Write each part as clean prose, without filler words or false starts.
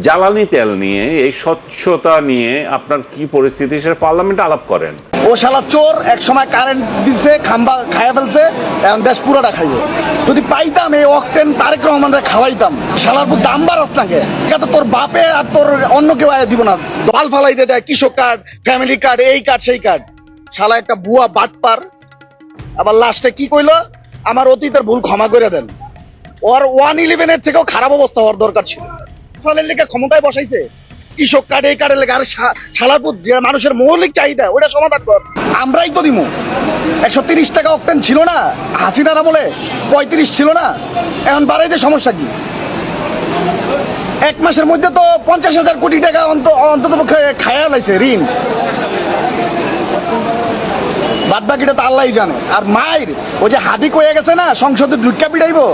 জ্বালানি তেল নিয়ে, এই স্বচ্ছতা নিয়ে আপনার কি পরিস্থিতি সেটা পার্লামেন্টে আলাপ করেন। ও শালা চোর, এক সময় কারেন্ট দিছে, খাম্বা খাইয়া ফেলছে, এখন দেশ পুরোটা খাইব। যদি পাইতাম এই অক্টেন তারেক রহমানরে খাওয়াইতাম। শালার পুরো দাম বাড়াস নাকি? এটা তোর বাপে আর তোর অন্য কেউ আয় দিব না। দল ফালাইতে যায় কৃষক কার্ড, ফ্যামিলি কার্ড, এই কার্ড সেই কার্ড। শালা একটা বুয়া বাটপার। আবার লাস্টে কি কইলো, আমার অতীতের ভুল ক্ষমা করে দেন। ওর 111-এর থেকেও খারাপ অবস্থা হওয়ার দরকার ছিল। ফলের লেগে ক্ষমতায় বসাইছে, কৃষক কার্ড এই কার্ডের লেগে। আর শালারপুর যে মানুষের মৌলিক চাহিদা ওইটা সমাধান কর। আমরাই তো দিমু। 130 টাকা অক্টেন ছিল না হাসিনারা বলে, 35 ছিল না, এখন বাড়াইতে সমস্যা কি? এক মাসের মধ্যে তো 50,000 কোটি টাকা অন্তত পক্ষে খায়া লাইছে ঋণ। বাদ বাকিটা তো আল্লাহই জানে। আর মায়ের ওই যে হাদি কয়ে গেছে না, সংসদে ঢুকা পিটাইবো,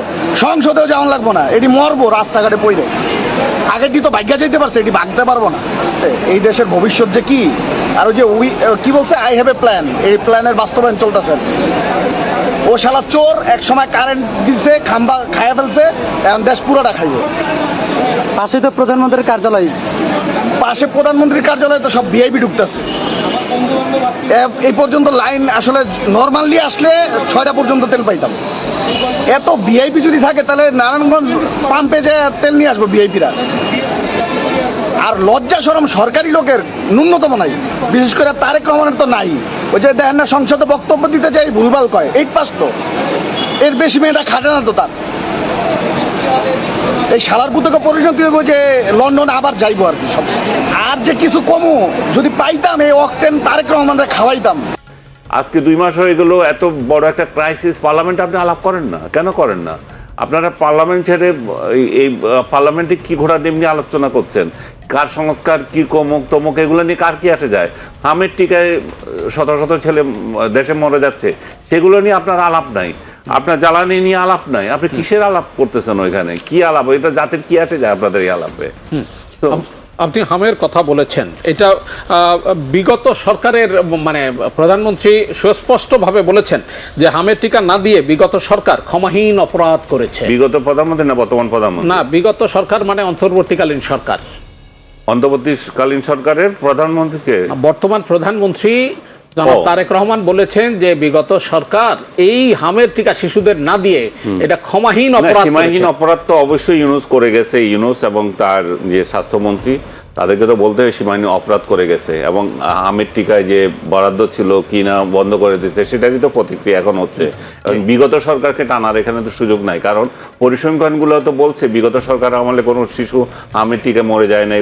সংসদেও যাওয়ান লাগবো না, এটি মরবো রাস্তাঘাটে পড়ে। আগের দিন তো ভাগ্যা যেতে পারছে, এটি ভাগতে পারবো না। এই দেশের ভবিষ্যৎ যে কি, আর ওই যে কি বলছে, আই হ্যাভ এ প্ল্যান, এই প্ল্যানের বাস্তবায়ন চলতেছে। ও শালা চোর, এক সময় কারেন্ট দিছে, খাম্বা খাইয়া ফেলছে, এখন দেশ পুরোটা খাইব। পাশে তো প্রধানমন্ত্রীর কার্যালয়, পাশে প্রধানমন্ত্রীর কার্যালয়ে তো সব ভিআইপি ঢুকতেছে। এই পর্যন্ত লাইন আসলে নর্মালি আসলে 6টা পর্যন্ত তেল পাইতাম। এত ভিআইপি যদি থাকে তাহলে নারায়ণগঞ্জ পাম্পে যে তেল নিয়ে আসবো ভিআইপিরা। আর লজ্জা শরম সরকারি লোকের ন্যূনতম নাই, বিশেষ করে তারেক রহমানের তো নাই। ওই যে দেখেন না, সংসদে বক্তব্য দিতে চাই ভুলভাল কয়, 8 পাস তো, এর বেশি মেয়েটা খাটে না তো তার। এই শালার পুতকে পরিণতি হইব যে লন্ডন আবার যাইবো আর কি সব। আর যে কিছু কমু যদি পাইতাম, এই অক্টেন তারেক রহমানরা খাওয়াইতাম। আজকে 2 মাস হয়ে গেল, এত বড় একটা ক্রাইসিস, পার্লামেন্টে আপনি আলাপ করেন না কেন? করেন না আপনারা? পার্লামেন্ট ছেড়ে এই পার্লামেন্টে কি ঘোড়া ডিম নিয়ে আলোচনা করছেন? কার সংস্কার, কি কমুক তমুক, এগুলো নিয়ে কার কি আসে যায়? হামের টিকায় শত শত ছেলে দেশে মরে যাচ্ছে, সেগুলো নিয়ে আপনার আলাপ নাই। আপনার জ্বালানি নিয়ে আলাপ নাই। আপনি কিসের আলাপ করতেছেন ওইখানে? কি আলাপ? এটা জাতির কি আসে যায় আপনাদের এই আলাপে? তো আপনি হামের কথা বলেছেন, এটা বিগত সরকারের মানে প্রধানমন্ত্রী সুস্পষ্টভাবে বলেছেন যে হামের টিকা না দিয়ে বিগত সরকার ক্ষমাহীন অপরাধ করেছে। বিগত প্রধানমন্ত্রী না বর্তমান প্রধানমন্ত্রী? না, বিগত সরকার মানে অন্তর্বর্তীকালীন সরকার। অন্তর্বর্তীকালীন সরকারের প্রধানমন্ত্রীকে বর্তমান প্রধানমন্ত্রী জনাব তারেক রহমান বলেছেন যে বিগত সরকার এই হামের টিকা শিশুদের না দিয়ে এটা ক্ষমাহীন অপরাধ। সীমাহীন অপরাধ তো অবশ্যই ইউনুস করে গেছে। ইউনুস এবং তার যে স্বাস্থ্যমন্ত্রী, তাদেরকে তো বলতে হয় সীমাহীন অপরাধ করে গেছে। এবং হামের টিকায় যে বরাদ্দ ছিল কি না বন্ধ করে দিচ্ছে, সেটারই তো প্রতিক্রিয়া এখন হচ্ছে। এবং বিগত সরকারকে টানার এখানে তো সুযোগ নাই, কারণ পরিসংখ্যানগুলো তো বলছে বিগত সরকার আমলে কোনো শিশু হামের টিকা মরে যায় নাই,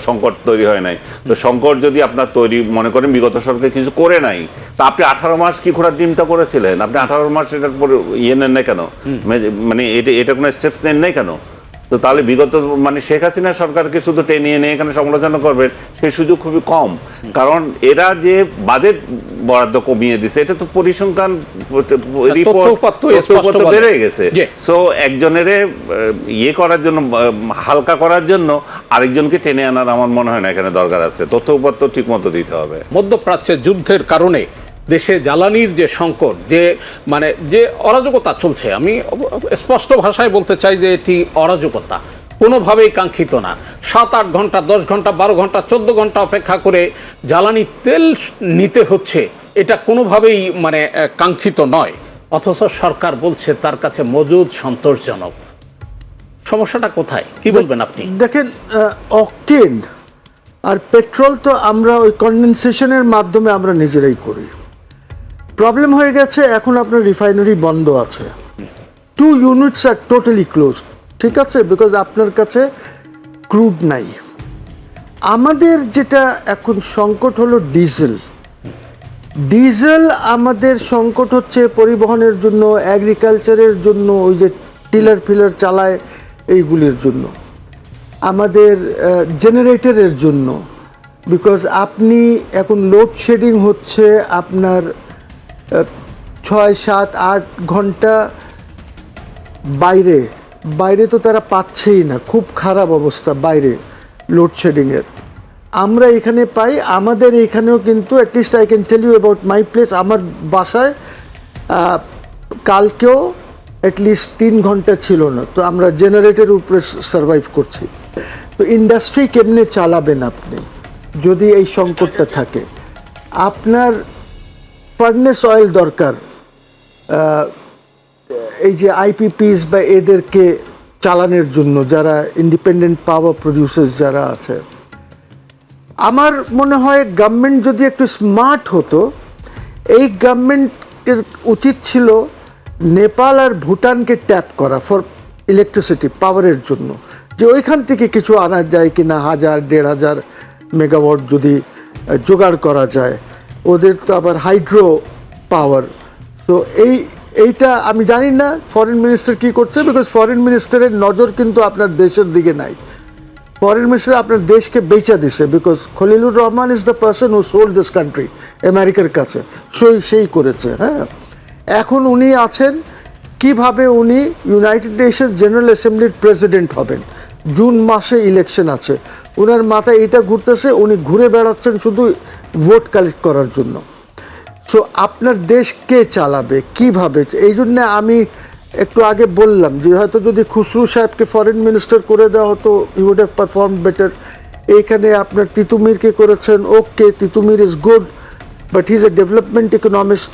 সংকট তৈরি হয় নাই। তো সংকট যদি আপনার তৈরি মনে করেন বিগত সরকার কিছু করে নাই, তা আপনি 18 মাস কি ঘোড়ার ডিমটা করেছিলেন? আপনি 18 মাস এটার পরে ইয়ে নেন নাই কেন? মানে এটা কোনো স্টেপস নেন নাই কেন? তো তাহলে বিগত মানে শেখ হাসিনা সরকারকে শুধু টেনে এনে এখানে সমালোচনা করবেন, সেই সুযোগ খুবই কম। কারণ এরা যে বাজেট বরাদ্দ কমিয়ে দিছে, এটা তো পরিসংখ্যান রিপোর্ট বেড়ে গেছে। সো একজনের ইয়ে করার জন্য, হালকা করার জন্য আরেকজনকে টেনে আনার আমার মনে হয় না এখানে দরকার আছে। তথ্য উপাত্ত ঠিক মতো দিতে হবে। মধ্যপ্রাচ্যের যুদ্ধের কারণে দেশে জ্বালানির যে সংকট, যে মানে যে অরাজকতা চলছে, আমি স্পষ্ট ভাষায় বলতে চাই যে এটি অরাজকতা, কোনোভাবেই কাঙ্ক্ষিত না। 7-8 ঘন্টা, 10 ঘন্টা, 12 ঘন্টা, 14 ঘন্টা অপেক্ষা করে জ্বালানি তেল নিতে হচ্ছে, এটা কোনোভাবেই মানে কাঙ্ক্ষিত নয়। অথচ সরকার বলছে তার কাছে মজুদ সন্তোষজনক। সমস্যাটা কোথায়, কি বলবেন আপনি? দেখেন, অকটেন আর পেট্রোল তো আমরা ওই কন্ডেনসেশনের মাধ্যমে আমরা নিজেরাই করি। প্রবলেম হয়ে গেছে, এখন আপনার রিফাইনারি বন্ধ আছে, 2 ইউনিটস আর টোটালি ক্লোজ, ঠিক আছে, বিকজ আপনার কাছে ক্রুড নাই। আমাদের যেটা এখন সংকট হলো ডিজেল। আমাদের সংকট হচ্ছে পরিবহনের জন্য, এগ্রিকালচারের জন্য, ওই যে টিলার ফিলার চালায় এইগুলির জন্য, আমাদের জেনারেটরের জন্য। বিকজ আপনি এখন লোডশেডিং হচ্ছে আপনার 6, 7, 8 ঘন্টা বাইরে তো তারা পাচ্ছেই না, খুব খারাপ অবস্থা বাইরে লোডশেডিংয়ের। আমরা এখানে পাই, আমাদের এখানেও কিন্তু at least I can tell you about my place. আমার বাসায় কালকেও অ্যাটলিস্ট 3 ঘন্টা ছিল না, তো আমরা জেনারেটরের উপরে সার্ভাইভ করছি। তো ইন্ডাস্ট্রি কেমনে চালাবেন আপনি যদি এই সংকটটা থাকে? আপনার ফার্নেস অয়েল দরকার, এই যে আইপিপিস বা এদেরকে চালানোর জন্য, যারা ইন্ডিপেন্ডেন্ট পাওয়ার প্রডিউসার্স যারা আছে। আমার মনে হয় গভর্নমেন্ট যদি একটু স্মার্ট হতো, এই গভর্নমেন্টের উচিত ছিল নেপাল আর ভুটানকে ট্যাপ করা ফর ইলেকট্রিসিটি পাওয়ারের জন্য, যে ওইখান থেকে কিছু আনা যায় কিনা 1000-1500 মেগাওয়াট যদি জোগাড় করা যায়। ওদের তো আবার হাইড্রো পাওয়ার। তো এইটা আমি জানি না ফরেন মিনিস্টার কি করছে, বিকজ ফরেন মিনিস্টারের নজর কিন্তু আপনার দেশের দিকে নাই। ফরেন মিনিস্টার আপনার দেশকে বেচা দিছে, because Khalilur Rahman is the person who sold this country আমেরিকার কাছে, সেই করেছে। হ্যাঁ, এখন উনি আছেন কিভাবে উনি ইউনাইটেড নেশনস জেনারেল অ্যাসেম্বলির প্রেসিডেন্ট হবেন। জুন মাসে ইলেকশন আছে, ওনার মাথায় এটা ঘুরতেছে, উনি ঘুরে বেড়াচ্ছেন শুধু ভোট কালেক্ট করার জন্য। সো আপনার দেশ কে চালাবে, কিভাবে? এই জন্যে আমি একটু আগে বললাম যে হয়তো যদি খুসরু সাহেবকে ফরেন মিনিস্টার করে দেওয়া হতো, he would have perform better. এইখানে আপনার তিতুমিরকে করেছেন, okay, Titumir is good, but he is a development economist.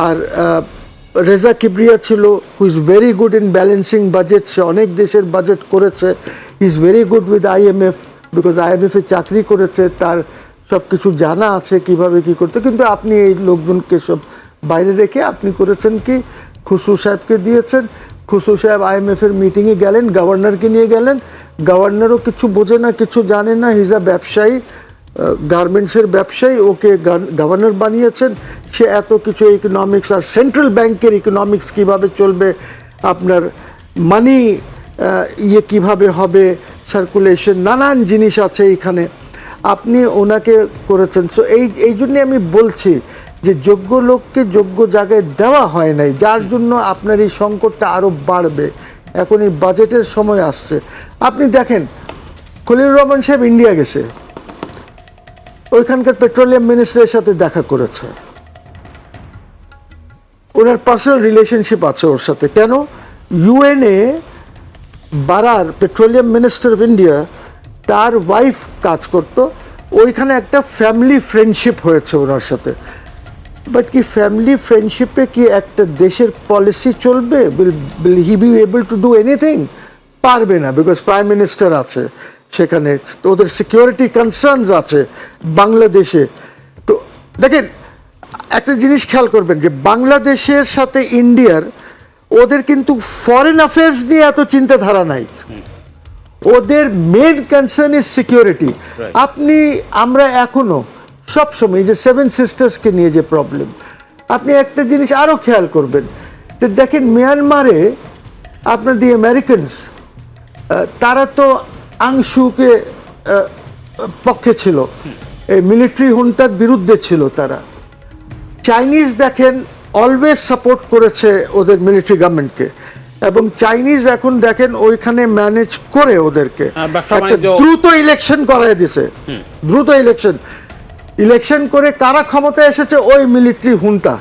আর রেজা কিবরিয়া ছিল, who is very good in balancing budget, সে অনেক দেশের বাজেট করেছে। He is very good with IMF, because IMF-এ চাকরি করেছে, তার সব কিছু জানা আছে কিভাবে কি করতে। কিন্তু আপনি এই লোকজনকে সব বাইরে রেখে আপনি করেছেন কি, খুসরু সাহেবকে দিয়েছেন। খুসরু সাহেব IMF-এর মিটিংয়ে গেলেন, গভর্নরকে নিয়ে গেলেন, গভর্নরও কিছু বোঝে না, কিছু জানে না, হিজ আ ব্যবসায়ী, গার্মেন্টসের ব্যবসায়ী, ওকে গভর্নর বানিয়েছেন। সে এত কিছু ইকোনমিক্স আর সেন্ট্রাল ব্যাংকের ইকোনমিক্স কিভাবে চলবে, আপনার মানি কিভাবে হবে, সার্কুলেশন, নানান জিনিস আছে এইখানে, আপনি ওনাকে করেছেন। সো এই জন্যে আমি বলছি যে যোগ্য লোককে যোগ্য জায়গায় দেওয়া হয় নাই, যার জন্য আপনার এই সংকটটা আরও বাড়বে। এখন এই বাজেটের সময় আসছে, আপনি দেখেন খলিলুর রহমান সাহেব ইন্ডিয়া গেছে, ওইখানকার পেট্রোলিয়াম মিনিস্টারের সাথে দেখা করেছে, ওনার পার্সোনাল রিলেশনশিপ আছে ওর সাথে। কেন? UN-এ বারার পেট্রোলিয়াম মিনিস্টার অফ ইন্ডিয়া, তার ওয়াইফ কাজ করতো ওইখানে, একটা ফ্যামিলি ফ্রেন্ডশিপ হয়েছে ওনার সাথে। বাট কি ফ্যামিলি ফ্রেন্ডশিপে কি একটা দেশের পলিসি চলবে? Will he be able to do anything? পারবে না, বিকজ প্রাইম মিনিস্টার আছে সেখানে, ওদের সিকিউরিটি কনসার্নস আছে বাংলাদেশে। তো দেখেন একটা জিনিস খেয়াল করবেন যে বাংলাদেশের সাথে ইন্ডিয়ার, ওদের কিন্তু ফরেন অ্যাফেয়ার্স নিয়ে এত চিন্তাধারা নাই, ওদের মেন কনসার্ন ইজ সিকিউরিটি। আমরা এখনো সবসময় যে 7 সিস্টার্সকে নিয়ে যে প্রবলেম, আপনি একটা জিনিস আরও খেয়াল করবেন যে দেখেন মিয়ানমারে আপনার দি আমেরিকানস, তারা তো আংশুকে পক্ষে ছিল, এই মিলিটারি হুন্টার বিরুদ্ধে ছিল তারা। চাইনিজ দেখেন অলওয়েজ সাপোর্ট করেছে ওদের মিলিটারি গভর্নমেন্টকে, এবং চাইনিজ এখন দেখেন ওইখানে ম্যানেজ করে ওদেরকে একটা দ্রুত ইলেকশন করাই দিছে, দ্রুত ইলেকশন করে কারা ক্ষমতায় এসেছে? ওই মিলিটারি হুন্টা।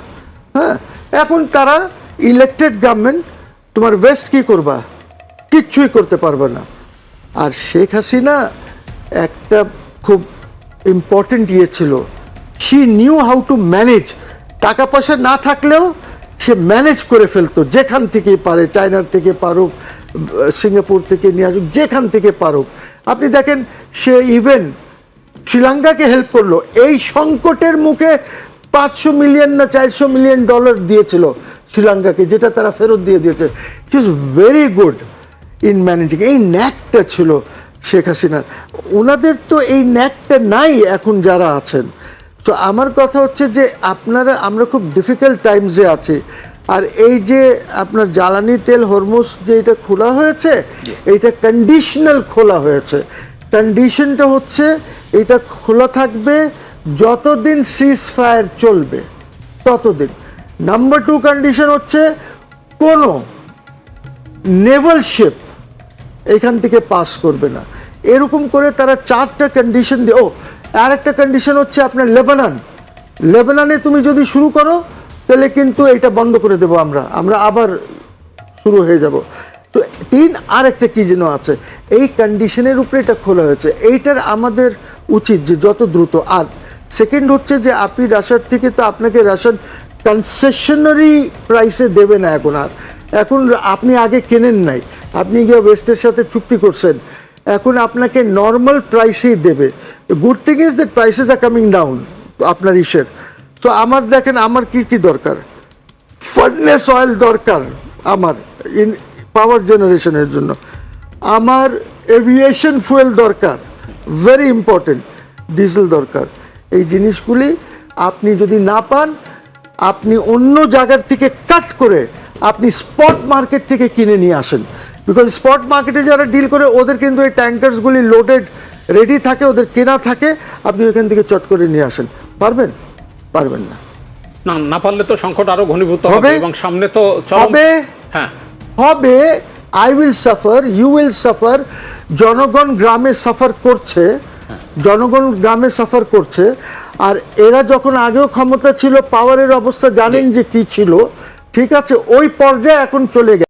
হ্যাঁ, এখন তারা ইলেক্টেড গভর্নমেন্ট, তোমার ওয়েস্ট কি করবা? কিচ্ছুই করতে পারবে না। আর শেখ হাসিনা একটা খুব ইম্পর্টেন্ট ছিল, she new how to manage. টাকা পয়সা না থাকলেও সে ম্যানেজ করে ফেলতো, যেখান থেকে পারে, চায়নার থেকে পারুক, সিঙ্গাপুর থেকে নিয়ে আসুক, যেখান থেকে পারুক। আপনি দেখেন সে ইভেন শ্রীলঙ্কাকে হেল্প করলো এই সংকটের মুখে। 500 মিলিয়ন না 400 মিলিয়ন ডলার দিয়েছিল শ্রীলঙ্কাকে, যেটা তারা ফেরত দিয়ে দিয়েছে। It is very good in managing. এই ন্যাকটা ছিল শেখ হাসিনার, ওনাদের তো এই ন্যাকটা নাই এখন যারা আছেন। তো আমার কথা হচ্ছে যে আমরা খুব ডিফিকাল্ট টাইমসে আছি। আর এই যে আপনার জ্বালানি তেল হরমুজ যে এটা খোলা হয়েছে, এইটা কন্ডিশনাল খোলা হয়েছে। কন্ডিশনটা হচ্ছে এটা খোলা থাকবে যতদিন সিজ ফায়ার চলবে ততদিন। নাম্বার 2 কন্ডিশন হচ্ছে কোনো নেভাল শিপ এখান থেকে পাস করবে না। এরকম করে তারা 4টা কন্ডিশন দিয়ে, আর একটা কন্ডিশন হচ্ছে আপনার লেবাননে তুমি যদি শুরু করো তাহলে কিন্তু এটা বন্ধ করে দেবো, আমরা আবার শুরু হয়ে যাব। তো আরেকটা কি যেন আছে, এই কন্ডিশনের উপরে এটা খোলা হয়েছে। এইটার আমাদের উচিত যে যত দ্রুত। আর সেকেন্ড হচ্ছে যে আপনি রাশিয়ার থেকে তো আপনাকে রাশিয়ান কনসেশনারি প্রাইসে দেবে না এখন। আর এখন আপনি আগে কেনেন নাই, আপনি গিয়ে ওয়েস্টের সাথে চুক্তি করছেন, এখন আপনাকে নর্মাল প্রাইসেই দেবে। Good thing is that prices are coming down আপনার ইসের। তো আমার দেখেন আমার কি কি দরকার, ফার্নেস অয়েল দরকার আমার ইন পাওয়ার জেনারেশনের জন্য, আমার এভিয়েশন ফুয়েল দরকার, ভেরি ইম্পর্টেন্ট, ডিজেল দরকার। এই জিনিসগুলি আপনি যদি না পান, আপনি অন্য জায়গার থেকে কাট করে আপনি স্পট মার্কেট থেকে কিনে নিয়ে আসেন। বিকজ স্পট মার্কেটে যারা ডিল করে ওদের কিন্তু এই ট্যাঙ্কার্সগুলি লোডেড রেডি থাকে, ওদের কেনা থাকে, আপনি ওইখান থেকে চট করে নিয়ে আসেন। পারবেন? পারবেন না। না, না পারলে তো সংকট আরো ঘনীভূত হবে হবে এবং সামনে তো হবে, হ্যাঁ হবে। I will suffer, you will suffer. জনগণ গ্রামে সাফার করছে, জনগণ গ্রামে সাফার করছে। আর এরা যখন আগেও ক্ষমতা ছিল, পাওয়ারের অবস্থা জানেন যে কি ছিল, ঠিক আছে, ওই পর্যায়ে এখন চলে গেছে।